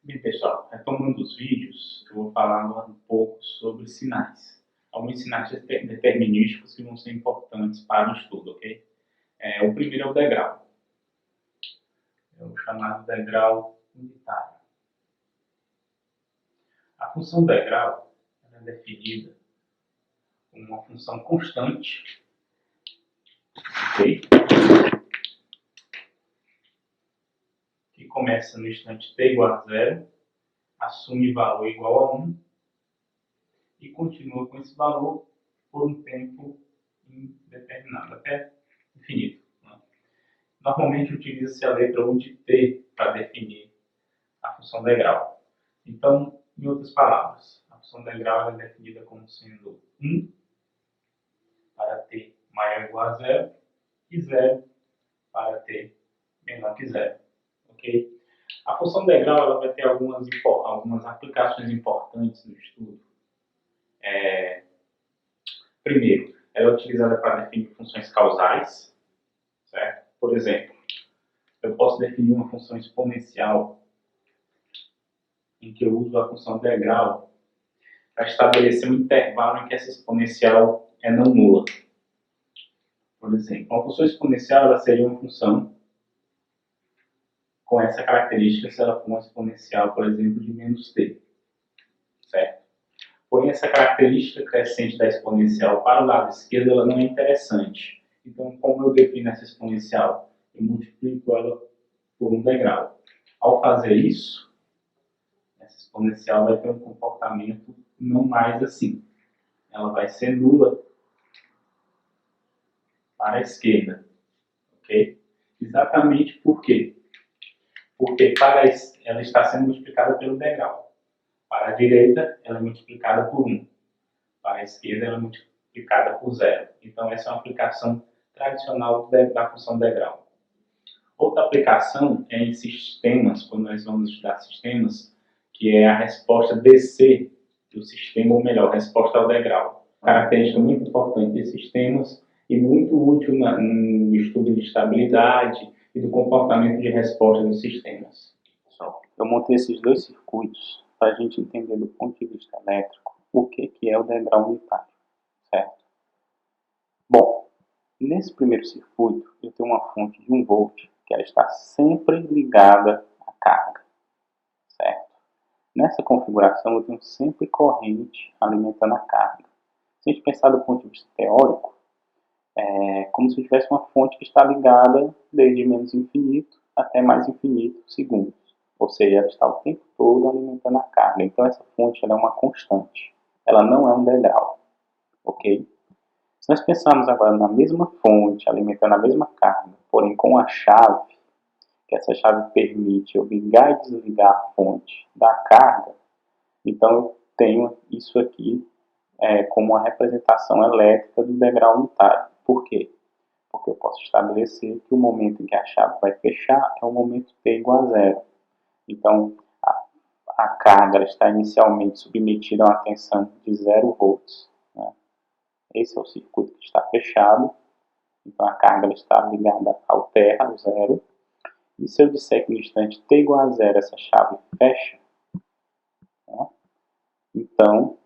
Bem, pessoal, retomando os vídeos, eu vou falar agora um pouco sobre sinais. Alguns sinais determinísticos que vão ser importantes para o estudo, ok? O primeiro é o degrau. É o chamado degrau unitário. A função degrau é definida como uma função constante, ok? Que começa no instante t igual a 0, assume valor igual a 1 e continua com esse valor por um tempo indeterminado, até infinito. Né? Normalmente utiliza-se a letra U de t para definir a função degrau. Então, em outras palavras, a função degrau é definida como sendo 1 para t maior ou igual a 0 e 0 para t menor que 0. Okay? A função degrau ela vai ter algumas aplicações importantes no estudo. Primeiro, ela é utilizada para definir funções causais, certo? Por exemplo, eu posso definir uma função exponencial em que eu uso a função degrau para estabelecer um intervalo em que essa exponencial é não nula. Por exemplo, uma função exponencial ela seria uma função com essa característica se ela for uma exponencial, por exemplo, de menos t, certo? Porém, essa característica crescente da exponencial para o lado esquerdo ela não é interessante. Então, como eu defino essa exponencial? Eu multiplico ela por um degrau. Ao fazer isso, essa exponencial vai ter um comportamento não mais assim. Ela vai ser nula para a esquerda. Ok? Exatamente por quê? Porque ela está sendo multiplicada pelo degrau. Para a direita, ela é multiplicada por 1. Para a esquerda, ela é multiplicada por 0. Então, essa é uma aplicação tradicional da função degrau. Outra aplicação é em sistemas, quando nós vamos estudar sistemas, que é a resposta DC do sistema, ou melhor, resposta ao degrau. Característica muito importante de sistemas e muito útil no estudo de estabilidade e do comportamento de resposta dos sistemas. Pessoal, eu montei esses dois circuitos para a gente entender do ponto de vista elétrico o que é o degrau unitário, certo? Bom, nesse primeiro circuito eu tenho uma fonte de 1 volt que ela está sempre ligada à carga, certo? Nessa configuração eu tenho sempre corrente alimentando a carga. Se a gente pensar do ponto de vista teórico, é como se eu tivesse uma fonte que está ligada desde menos infinito até mais infinito segundos. Ou seja, ela está o tempo todo alimentando a carga. Então essa fonte ela é uma constante. Ela não é um degrau. Ok? Se nós pensarmos agora na mesma fonte, alimentando a mesma carga, porém com a chave, que essa chave permite eu ligar e desligar a fonte da carga, então eu tenho isso aqui como uma representação elétrica do degrau unitário. Por quê? Porque eu posso estabelecer que o momento em que a chave vai fechar é o momento t igual a 0. Então, a carga está inicialmente submetida a uma tensão de 0 volts. Né? Esse é o circuito que está fechado. Então, a carga está ligada ao terra, ao 0. E se eu disser que no instante t igual a 0 essa chave fecha, né? Então,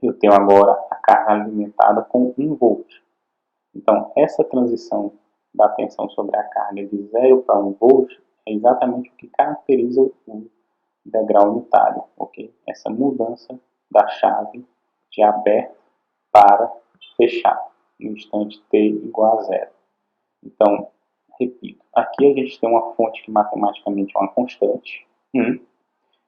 eu tenho agora a carga alimentada com 1 volt. Então, essa transição da tensão sobre a carga de 0 para 1 volt é exatamente o que caracteriza o degrau unitário, ok? Essa mudança da chave de aberto para fechado, no instante t igual a 0. Então, repito, aqui a gente tem uma fonte que matematicamente é uma constante, 1,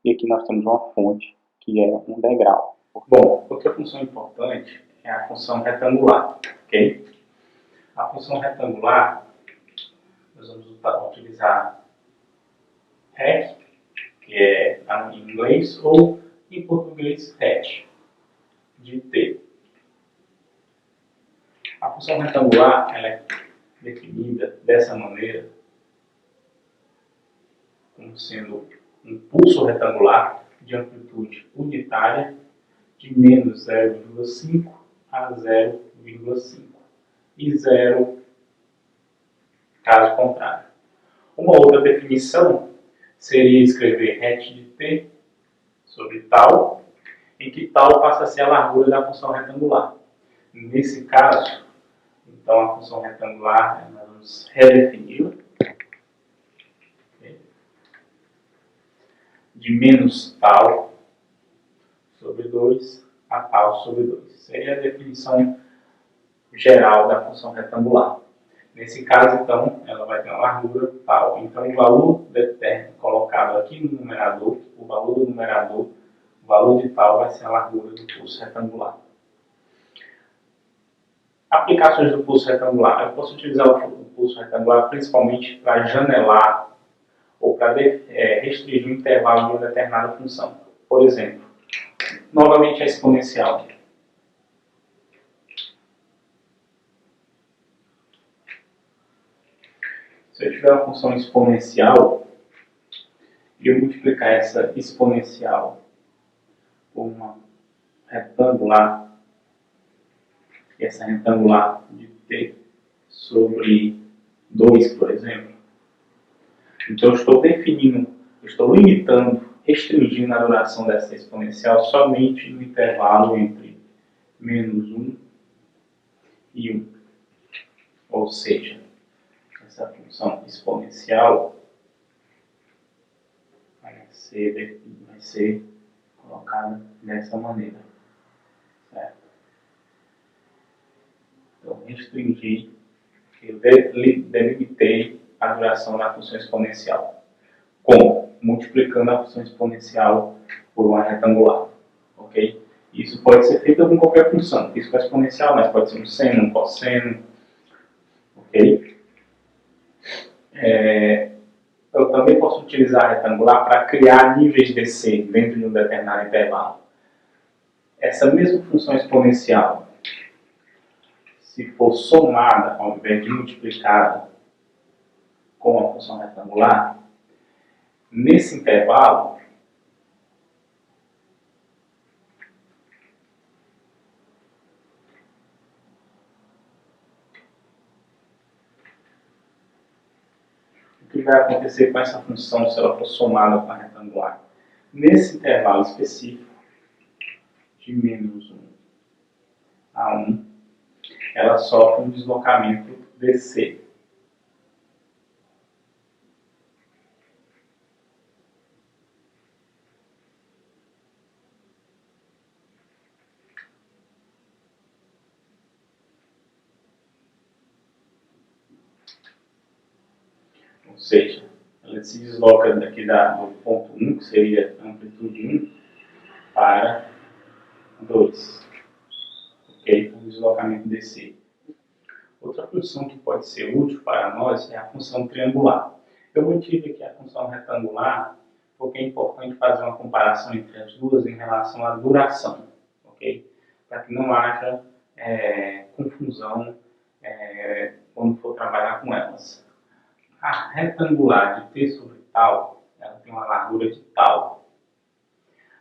e aqui nós temos uma fonte que é um degrau. Bom, outra função importante é a função retangular, ok? A função retangular, nós vamos utilizar REC, que é em inglês, ou em português RET, de t. A função retangular ela é definida dessa maneira, como sendo um pulso retangular de amplitude unitária de menos 0,5 a 0,5 e 0 caso contrário. Uma outra definição seria escrever het de t sobre tal, em que tal passa a ser a largura da função retangular. Nesse caso, então a função retangular, nós vamos redefini-la, de menos tal sobre 2 a tal sobre 2. Seria a definição geral da função retangular. Nesse caso, então, ela vai ter uma largura tal. Então, o valor determinado colocado aqui no numerador, o valor do numerador, o valor de tal vai ser a largura do pulso retangular. Aplicações do pulso retangular. Eu posso utilizar o pulso retangular principalmente para janelar ou para restringir o intervalo de uma determinada função. Por exemplo, novamente a exponencial. Se eu tiver uma função exponencial e eu multiplicar essa exponencial por uma retangular, e essa retangular de t sobre 2, por exemplo, então eu estou definindo, eu estou limitando, restringindo a duração dessa exponencial somente no intervalo entre menos 1 e 1. Ou seja, essa função exponencial vai ser colocada dessa maneira. Certo? Então, restringir, eu delimitei a duração da função exponencial. Como? Multiplicando a função exponencial por uma retangular. Ok? Isso pode ser feito com qualquer função. Isso é exponencial, mas pode ser um seno, um cosseno. Ok? Eu também posso utilizar a retangular para criar níveis de C dentro de um determinado intervalo. Essa mesma função exponencial, se for somada ao invés de multiplicada com a função retangular, nesse intervalo, o que vai acontecer com essa função se ela for somada com a retangular? Nesse intervalo específico, de menos 1 a 1, ela sofre um deslocamento DC. Ou seja, ela se desloca daqui do ponto 1, que seria a amplitude 1, para 2. Ok? Um deslocamento DC. Outra função que pode ser útil para nós é a função triangular. Eu mantive aqui a função retangular porque é importante fazer uma comparação entre as duas em relação à duração, ok? Para que não haja confusão quando for trabalhar com elas. A retangular de t sobre tal, ela tem uma largura de tal.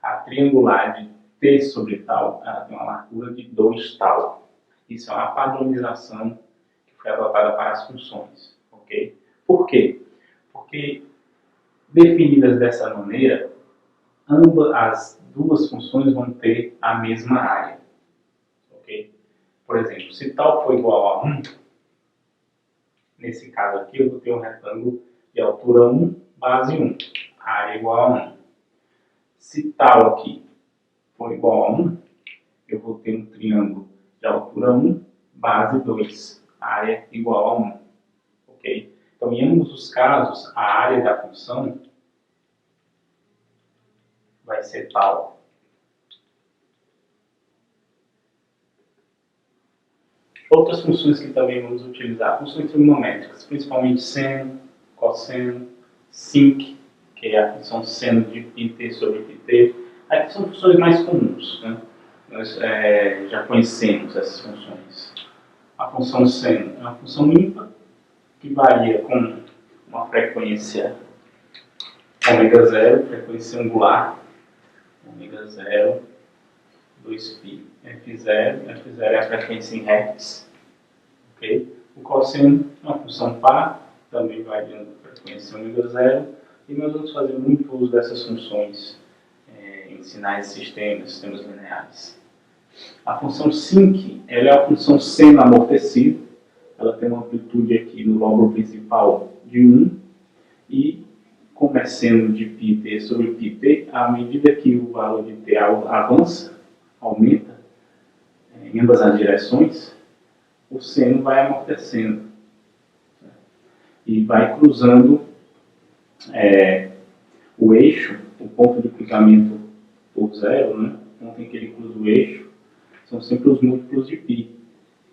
A triangular de t sobre tal, ela tem uma largura de 2 tal. Isso é uma padronização que foi adotada para as funções. Ok? Por quê? Porque, definidas dessa maneira, as duas funções vão ter a mesma área. Ok? Por exemplo, se tal for igual a 1, nesse caso aqui eu vou ter um retângulo de altura 1, base 1, área igual a 1. Se tal aqui for igual a 1, eu vou ter um triângulo de altura 1, base 2, área igual a 1. Ok? Então, em ambos os casos, a área da função vai ser tal. Outras funções que também vamos utilizar, funções trigonométricas, principalmente seno, cosseno, sinc, que é a função seno de πt sobre πt. Aqui são funções mais comuns, né? Nós já conhecemos essas funções. A função seno é uma função ímpar, que varia com uma frequência ômega 0, frequência angular, ômega 0, 2π, f0 é a frequência em hertz. Okay? O cosseno é uma função par, também variando com a frequência ômega 0, E nós vamos fazer muito uso dessas funções em sinais de sistemas lineares. A função sinc, ela é a função seno amortecido. Ela tem uma amplitude aqui no lóbulo principal de 1. E, como é seno de πt sobre πt, à medida que o valor de t avança, aumenta, em ambas as direções, o seno vai amortecendo. E vai cruzando o eixo, o ponto de cruzamento por zero, né? O ponto em que ele cruza o eixo, são sempre os múltiplos de π.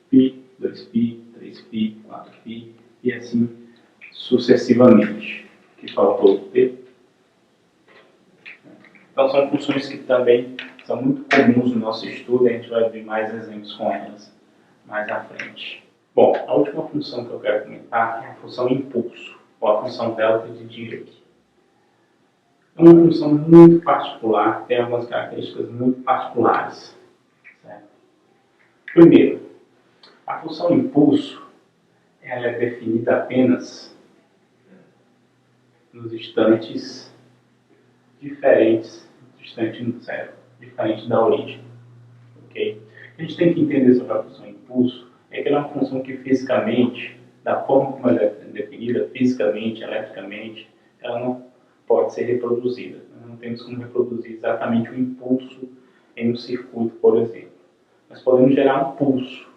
π, 2π, 3π, 4π, e assim sucessivamente. Que faltou o t. Então são funções que também são muito comuns no nosso estudo, e a gente vai ver mais exemplos com elas mais à frente. Bom, a última função que eu quero comentar é a função impulso, ou a função delta de Dirac. É uma função muito particular, tem algumas características muito particulares. Certo? Primeiro, a função impulso ela é definida apenas nos instantes diferentes, distante do zero, diferente da origem. Okay? O que a gente tem que entender sobre a função impulso é que ela é uma função que fisicamente, da forma como ela é definida, fisicamente, eletricamente, ela não pode ser reproduzida. Nós não temos como reproduzir exatamente o impulso em um circuito, por exemplo. Nós podemos gerar um pulso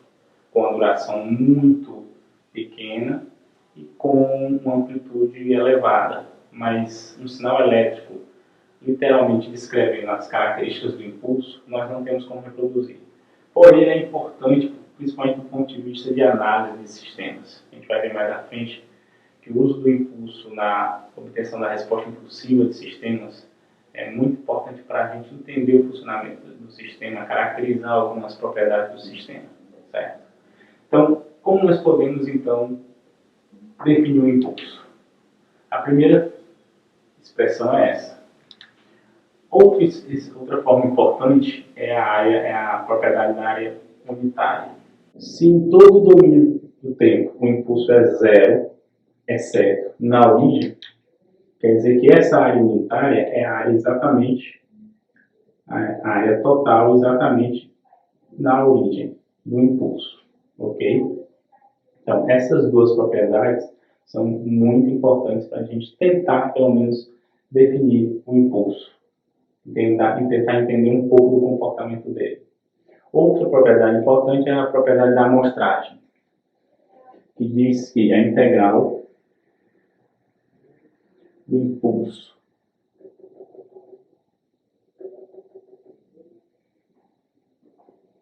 com uma duração muito pequena e com uma amplitude elevada, mas um sinal elétrico, literalmente descrevendo as características do impulso, nós não temos como reproduzir. Porém, ele é importante, principalmente do ponto de vista de análise de sistemas. A gente vai ver mais à frente que o uso do impulso na obtenção da resposta impulsiva de sistemas é muito importante para a gente entender o funcionamento do sistema, caracterizar algumas propriedades do sistema. Certo? Então, como nós podemos, então, definir o impulso? A primeira expressão é essa. Outra forma importante é a propriedade da área unitária. Se em todo o domínio do tempo o impulso é zero, exceto na origem, quer dizer que essa área unitária é a área exatamente, a área total exatamente na origem do impulso. Ok? Então, essas duas propriedades são muito importantes para a gente tentar, pelo menos, definir o impulso. E tentar entender um pouco do comportamento dele. Outra propriedade importante é a propriedade da amostragem, que diz que a integral do impulso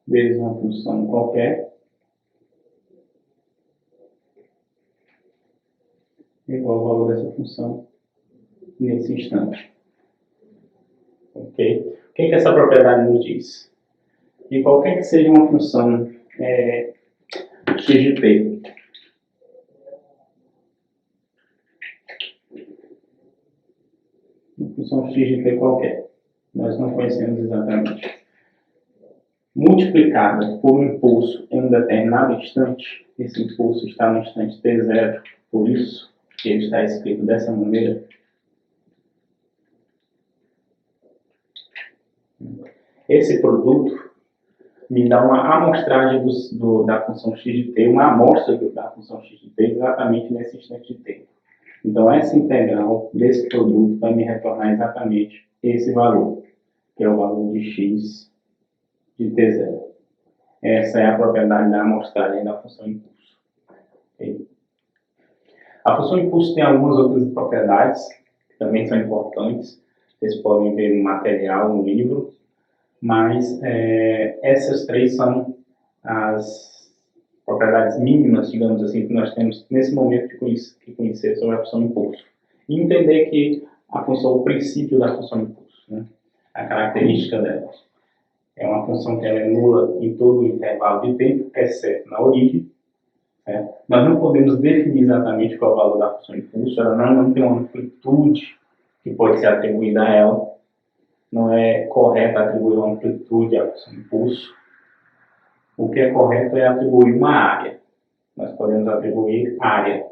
vezes uma função qualquer é igual ao valor dessa função nesse instante. Ok? O que essa propriedade nos diz? Que qualquer que seja uma função x de t, uma função x de t qualquer, nós não conhecemos exatamente, multiplicada por um impulso em um determinado instante, esse impulso está no instante t0, por isso que ele está escrito dessa maneira. Esse produto me dá uma amostragem da função x de t, uma amostra da função x de t exatamente nesse instante de tempo. Então, essa integral desse produto vai me retornar exatamente esse valor, que é o valor de x de t0. Essa é a propriedade da amostragem da função impulso. Okay? A função impulso tem algumas outras propriedades que também são importantes. Vocês podem ver no material, no livro. Mas essas três são as propriedades mínimas, digamos assim, que nós temos nesse momento de conhecer sobre a função impulso. E entender que a função, o princípio da função impulso, né? A característica dela. É uma função que ela é nula em todo o intervalo de tempo, exceto na origem. Nós não podemos definir exatamente qual é o valor da função impulso, ela não tem uma amplitude que pode ser atribuída a ela. Não é correto atribuir uma amplitude à função impulso. O que é correto é atribuir uma área. Nós podemos atribuir área